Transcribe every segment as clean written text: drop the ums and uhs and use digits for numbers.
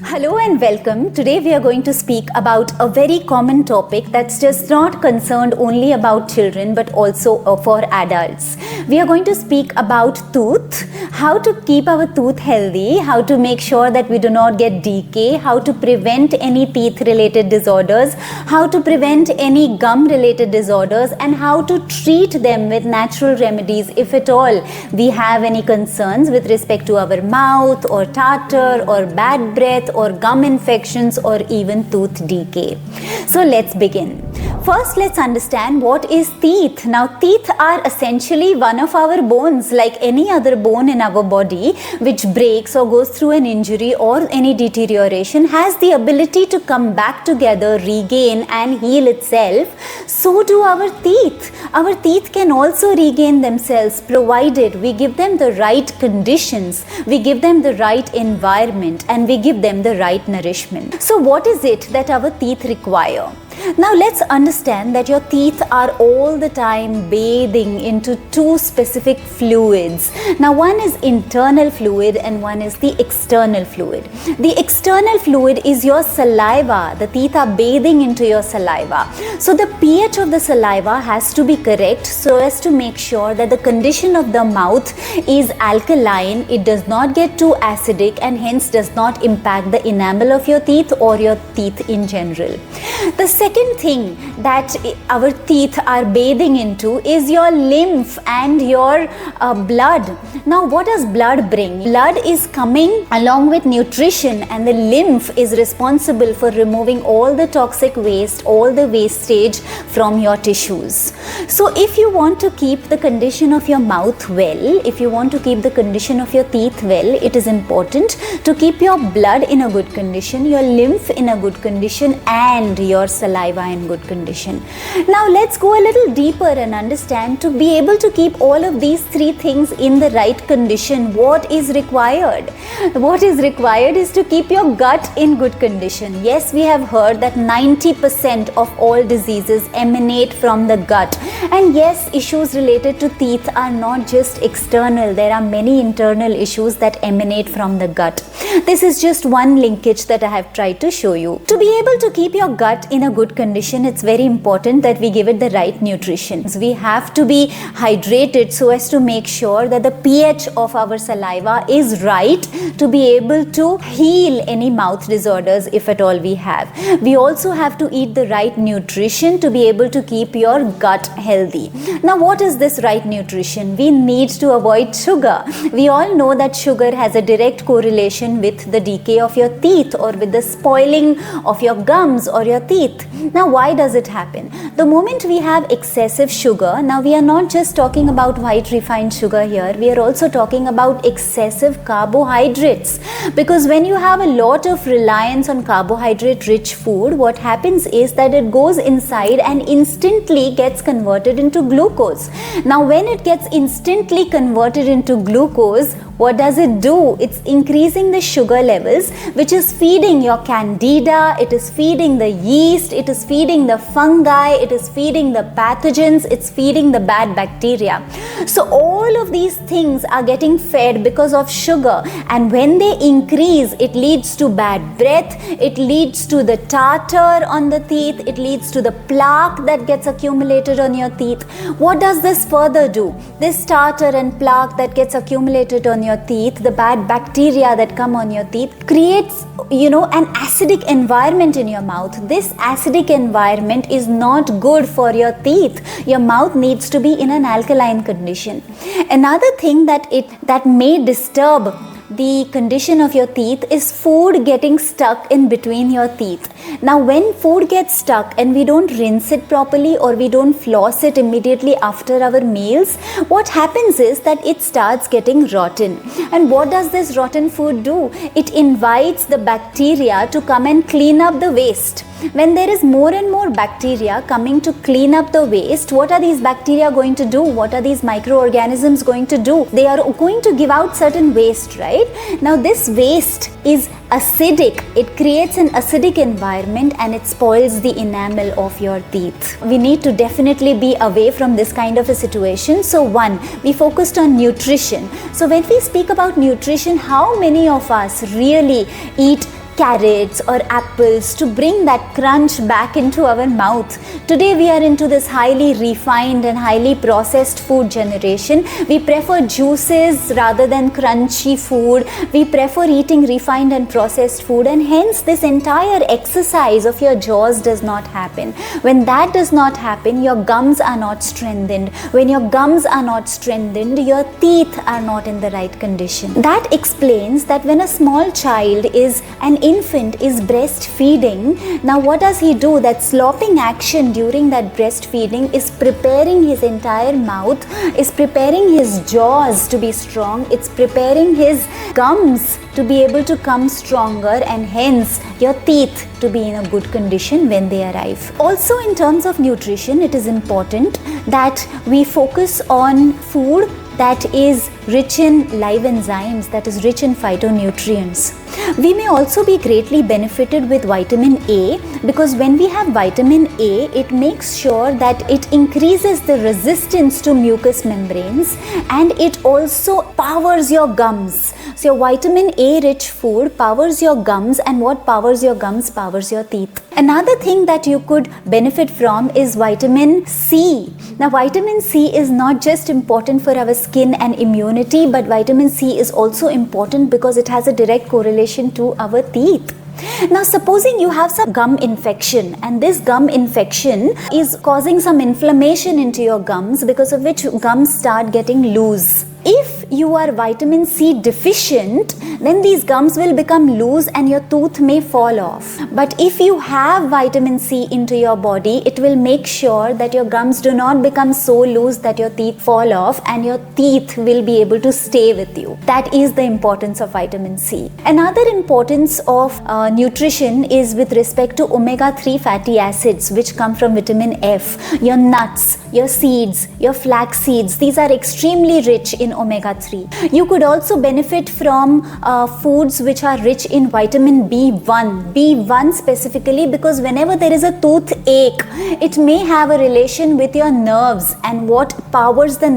Hello and welcome. Today we are going to speak about a very common topic that's just not concerned only about children but also for adults. We are going to speak about tooth, how to keep our tooth healthy, how to make sure that we do not get decay, how to prevent any teeth related disorders, how to prevent any gum related disorders, and how to treat them with natural remedies if at all we have any concerns with respect to our mouth or tartar or bad breath or gum infections or even tooth decay. So let's begin. First, let's understand what is teeth. Now, teeth are essentially one of our bones, like any other bone in our body, which breaks or goes through an injury or any deterioration, has the ability to come back together, regain and heal itself. So do our teeth. Our teeth can also regain themselves, provided we give them the right conditions, we give them the right environment, and we give them the right nourishment. So what is it that our teeth require? Now let's understand that your teeth are all the time bathing into two specific fluids. Now one is internal fluid and one is the external fluid. The external fluid is your saliva. The teeth are bathing into your saliva. So the pH of the saliva has to be correct so as to make sure that the condition of the mouth is alkaline, it does not get too acidic, and hence does not impact the enamel of your teeth or your teeth in general. The second thing that our teeth are bathing into is your lymph and your blood. Now what does blood bring? Blood is coming along with nutrition, and the lymph is responsible for removing all the toxic waste, all the wastage from your tissues. So if you want to keep the condition of your mouth well, if you want to keep the condition of your teeth well, it is important to keep your blood in a good condition, your lymph in a good condition, and your saliva in good condition. Now let's go a little deeper and understand, to be able to keep all of these three things in the right condition, what is required? What is required is to keep your gut in good condition. Yes, we have heard that 90% of all diseases emanate from the gut. And yes, issues related to teeth are not just external. There are many internal issues that emanate from the gut. This is just one linkage that I have tried to show you. To be able to keep your gut in a good condition, it's very important that we give it the right nutrition. We have to be hydrated so as to make sure that the pH of our saliva is right to be able to heal any mouth disorders if at all we have. We also have to eat the right nutrition to be able to keep your gut healthy. Now what is this right nutrition? We need to avoid sugar. We all know that sugar has a direct correlation with the decay of your teeth or with the spoiling of your gums or your teeth. Now why does it happen? The moment we have excessive sugar, now we are not just talking about white refined sugar here, we are also talking about excessive carbohydrates, because when you have a lot of reliance on carbohydrate rich food, what happens is that it goes inside and instantly gets converted into glucose. Now when it gets instantly converted into glucose, what does it do? It's increasing the sugar levels, which is feeding your candida, it is feeding the yeast, it is feeding the fungi, it is feeding the pathogens, it's feeding the bad bacteria. So all of these things are getting fed because of sugar, and when they increase, it leads to bad breath, it leads to the tartar on the teeth, it leads to the plaque that gets accumulated on your teeth. What does this further do? This tartar and plaque that gets accumulated on your teeth, the bad bacteria that come on your teeth, creates an acidic environment in your mouth. This acidic environment is not good for your teeth. Your mouth needs to be in an alkaline condition. Another thing that may disturb the condition of your teeth is food getting stuck in between your teeth. Now when food gets stuck and we don't rinse it properly or we don't floss it immediately after our meals, what happens is that it starts getting rotten. And what does this rotten food do? It invites the bacteria to come and clean up the waste. When there is more and more bacteria coming to clean up the waste, what are these bacteria going to do? What are these microorganisms going to do? They are going to give out certain waste, right? Now this waste is acidic. It creates an acidic environment and it spoils the enamel of your teeth. We need to definitely be away from this kind of a situation. So one, we focused on nutrition. So when we speak about nutrition, how many of us really eat carrots or apples to bring that crunch back into our mouth. Today we are into this highly refined and highly processed food generation. We prefer juices rather than crunchy food. We prefer eating refined and processed food, and hence this entire exercise of your jaws does not happen. When that does not happen, your gums are not strengthened. When your gums are not strengthened, your teeth are not in the right condition. That explains that when a small child an infant is breastfeeding, now what does he do? That slopping action during that breastfeeding is preparing his entire mouth, is preparing his jaws to be strong, it's preparing his gums to be able to come stronger, and hence your teeth to be in a good condition when they arrive. Also, in terms of nutrition, it is important that we focus on food that is rich in live enzymes, that is rich in phytonutrients. We may also be greatly benefited with vitamin A, because when we have vitamin A, it makes sure that it increases the resistance to mucous membranes, and it also powers your gums. So your vitamin A rich food powers your gums, and what powers your gums powers your teeth. Another thing that you could benefit from is vitamin C. Now vitamin C is not just important for our skin and immunity, but vitamin C is also important because it has a direct correlation to our teeth. Now supposing you have some gum infection, and this gum infection is causing some inflammation into your gums, because of which gums start getting loose. If you are vitamin C deficient, then these gums will become loose and your tooth may fall off. But if you have vitamin C into your body, it will make sure that your gums do not become so loose that your teeth fall off, and your teeth will be able to stay with you. That is the importance of vitamin C. Another importance of nutrition is with respect to omega-3 fatty acids, which come from vitamin F. Your nuts, your seeds, your flax seeds, these are extremely rich in omega-3. You could also benefit from foods which are rich in vitamin B1 specifically, because whenever there is a toothache, it may have a relation with your nerves, and what powers the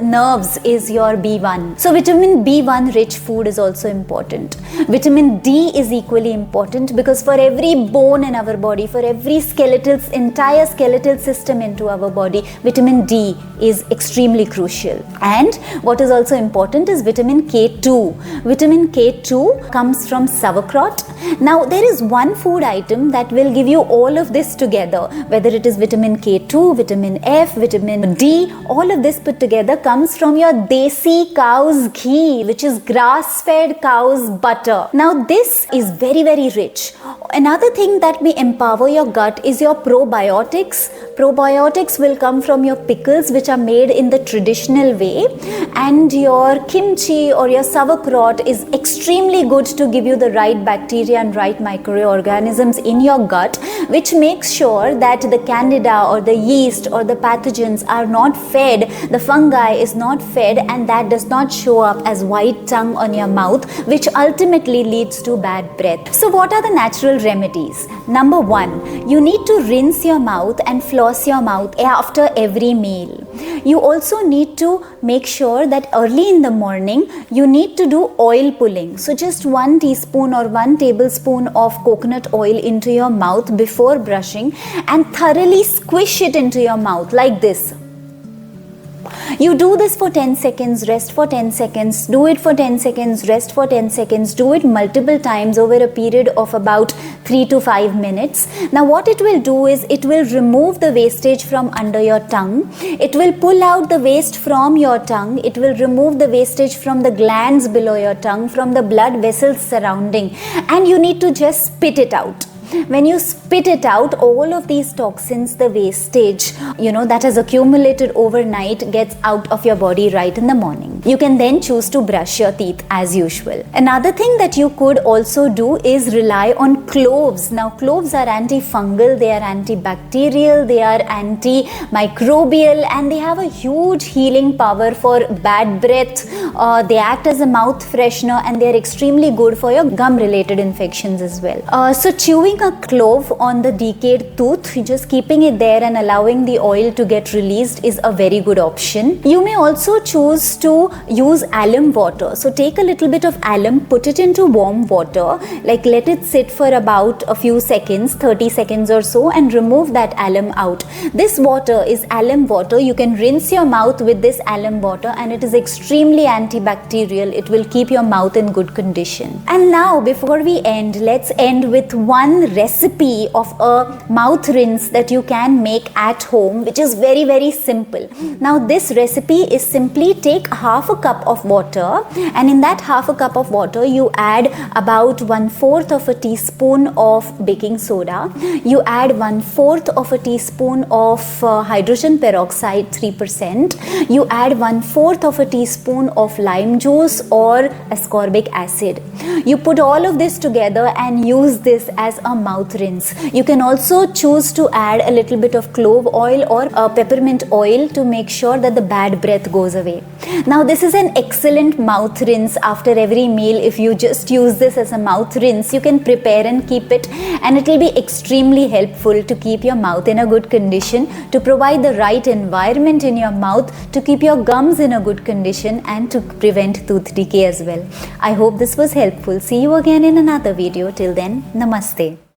nerves is your B1. So vitamin B1 rich food is also important. Vitamin D is equally important, because for every bone in our body, for every entire skeletal system into our body, vitamin D is extremely crucial. And what is also important is vitamin K2. Vitamin K2 comes from sauerkraut. Now there is one food item that will give you all of this together, whether it is vitamin K2, vitamin F, vitamin D, all of this put together comes from your desi cow's ghee, which is grass-fed cow's butter. Now this is very, very rich. Another thing that may empower your gut is your probiotics. Probiotics will come from your pickles, which are made in the traditional way, and your kimchi or your sauerkraut is extremely good to give you the right bacteria and right microorganisms in your gut, which makes sure that the candida or the yeast or the pathogens are not fed, the fungi is not fed, and that does not show up as white tongue on your mouth, which ultimately leads to bad breath. So what are the natural remedies? Number one, you need to rinse your mouth and floss your mouth after every meal. You also need to make sure that early in the morning you need to do oil pulling. So just 1 teaspoon or 1 tablespoon of coconut oil into your mouth before brushing, and thoroughly squish it into your mouth like this. You do this for 10 seconds, rest for 10 seconds, do it for 10 seconds, rest for 10 seconds, do it multiple times over a period of about 3 to 5 minutes. Now what it will do is it will remove the wastage from under your tongue. It will pull out the waste from your tongue. It will remove the wastage from the glands below your tongue, from the blood vessels surrounding, and you need to just spit it out. When you spit it out, all of these toxins, the wastage, that has accumulated overnight, gets out of your body right in the morning. You can then choose to brush your teeth as usual. Another thing that you could also do is rely on cloves. Now cloves are antifungal, they are antibacterial, they are antimicrobial, and they have a huge healing power for bad breath. They act as a mouth freshener, and they are extremely good for your gum related infections as well. So chewing a clove on the decayed tooth, just keeping it there and allowing the oil to get released is a very good option. You may also choose to use alum water. So take a little bit of alum, put it into warm water, like let it sit for about a few seconds, 30 seconds or so, and remove that alum out. This water is alum water. You can rinse your mouth with this alum water, and it is extremely antibacterial. It will keep your mouth in good condition. And now before we end, let's end with one recipe of a mouth rinse that you can make at home, which is very, very simple. Now this recipe is simply take half a cup of water, and in that half a cup of water you add about 1/4 of a teaspoon of baking soda. You add 1/4 of a teaspoon of hydrogen peroxide 3%. You add 1/4 of a teaspoon of lime juice or ascorbic acid. You put all of this together and use this as a mouth rinse. You can also choose to add a little bit of clove oil or peppermint oil to make sure that the bad breath goes away. Now this is an excellent mouth rinse after every meal. If you just use this as a mouth rinse, you can prepare and keep it, and it will be extremely helpful to keep your mouth in a good condition, to provide the right environment in your mouth, to keep your gums in a good condition, and to prevent tooth decay as well. I hope this was helpful. See you again in another video. Till then, namaste.